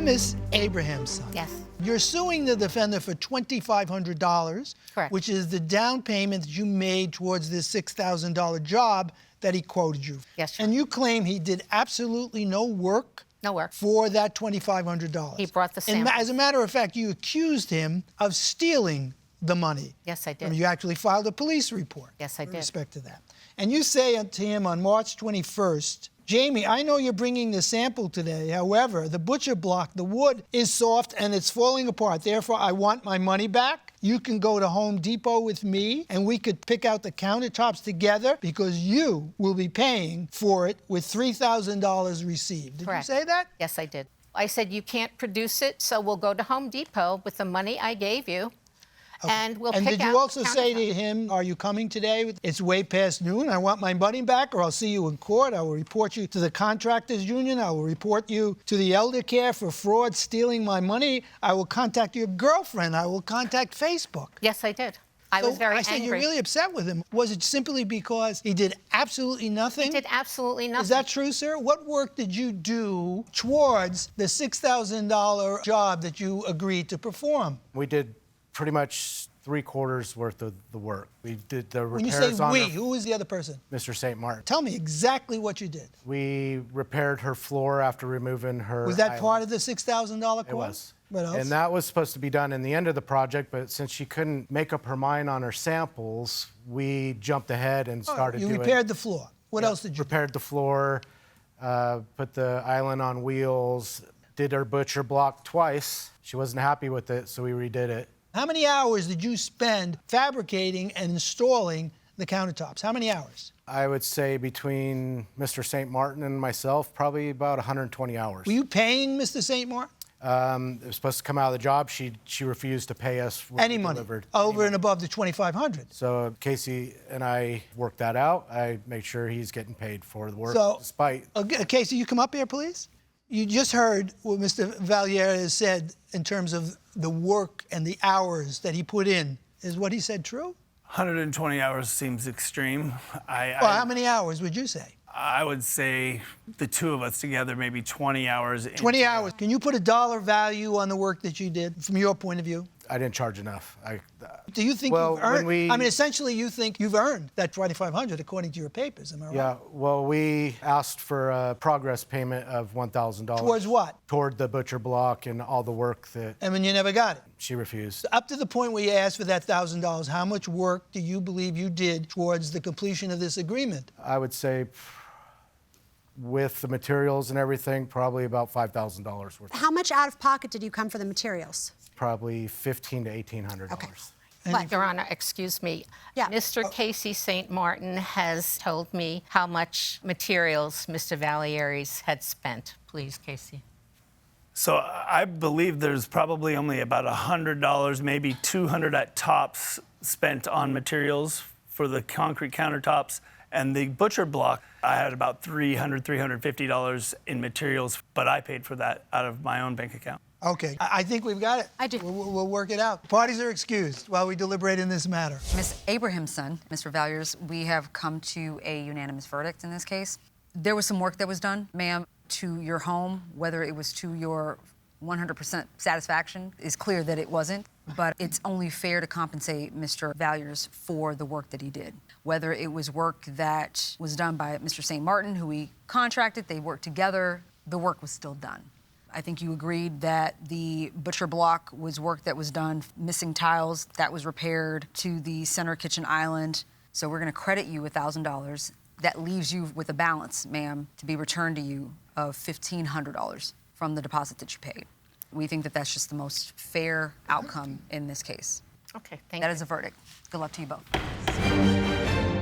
Miss Abrahamson. Yes. You're suing the defendant for $2,500, Correct. which is the down payment that you made towards this $6,000 job that he quoted you. Yes, Your And Honor. you claim he did absolutely no work. No work. For that $2,500. He brought the And samples. as a matter of fact, you accused him of stealing the money. Yes, I did. I mean, you actually filed a police report. Yes, I with did. respect to that. And you say to him on March 21st, Jamie, I know you're bringing the sample today. However, the butcher block, the wood is soft and it's falling apart. Therefore, I want my money back. You can go to Home Depot with me and we could pick out the countertops together because you will be paying for it with $3,000 received. Did Correct. you say that? Yes, I did. I said, you can't produce it, so we'll go to Home Depot with the money I gave you, and we'll pick out. And did you also the say to countertop. him, are you coming today? It's way past noon. I want my money back, or I'll see you in court. I will report you to the contractors union. I will report you to the elder care for fraud, stealing my money. I will contact your girlfriend. I will contact Facebook. Yes, I did. I was very I said, angry. you're really upset with him. Was it simply because he did absolutely nothing? He did absolutely nothing. Is that true, sir? What work did you do towards the $6,000 job that you agreed to perform? We did pretty much 3/4 worth of the work. We did the When you repairs say on we, her, who was the other person? Mr. St. Martin. Tell me exactly what you did. We repaired her floor after removing her Was that island. part of the $6,000 cost? It was. What else? And that was supposed to be done in the end of the project, but since she couldn't make up her mind on her samples, we jumped ahead and started you doing... repaired the floor. What else did you do? Repaired the floor, put the island on wheels, did her butcher block twice. She wasn't happy with it, so we redid it. How many hours did you spend fabricating and installing the countertops? How many hours? I would say between Mr. St. Martin and myself, probably about 120 hours. Were you paying Mr. St. Martin? It was supposed to come out of the job. She refused to pay us what Any we money delivered. over and above the $2,500. So Casey and I worked that out. I made sure he's getting paid for the work, So, despite... Casey, you come up here, please. You just heard what Mr. Valier has said in terms of the work and the hours that he put in. Is what he said true? 120 hours seems extreme. Well, how many hours would you say? I would say the two of us together, maybe 20 hours. 20 hours. Can you put a dollar value on the work that you did from your point of view? I didn't charge enough. Do you think Well, you've earned? when we- I mean, essentially, you think you've earned that $2,500 according to your papers. Am I right? Yeah, well, we asked for a progress payment of $1,000. Towards what? Toward the butcher block and all the work that And when you never got it. she refused. Up to the point where you asked for that $1,000, how much work do you believe you did towards the completion of this agreement? I would say, with the materials and everything, probably about $5,000 worth. How much out of pocket did you come for the materials? Probably $1,500 to $1,800. Okay. But, Your Honor, excuse me. Yeah. Mr. Casey St. Martin has told me how much materials Mr. Valieris had spent. Please, Casey. So I believe there's probably only about $100, maybe $200 at tops spent on materials for the concrete countertops. And the butcher block, I had about $300, $350 in materials, but I paid for that out of my own bank account. Okay, I think we've got it. I do. We'll work it out. Parties are excused while we deliberate in this matter. Ms. Abrahamson, Mr. Valiers, we have come to a unanimous verdict in this case. There was some work that was done, ma'am, to your home, whether it was to your 100% satisfaction is clear that it wasn't, but it's only fair to compensate Mr. Valiers for the work that he did. Whether it was work that was done by Mr. St. Martin, who we contracted, they worked together, the work was still done. I think you agreed that the butcher block was work that was done, missing tiles, that was repaired to the center kitchen island. So we're gonna credit you $1,000. That leaves you with a balance, ma'am, to be returned to you of $1,500 from the deposit that you paid. We think that that's just the most fair outcome in this case. Okay, thank you. That is a verdict. Good luck to you both.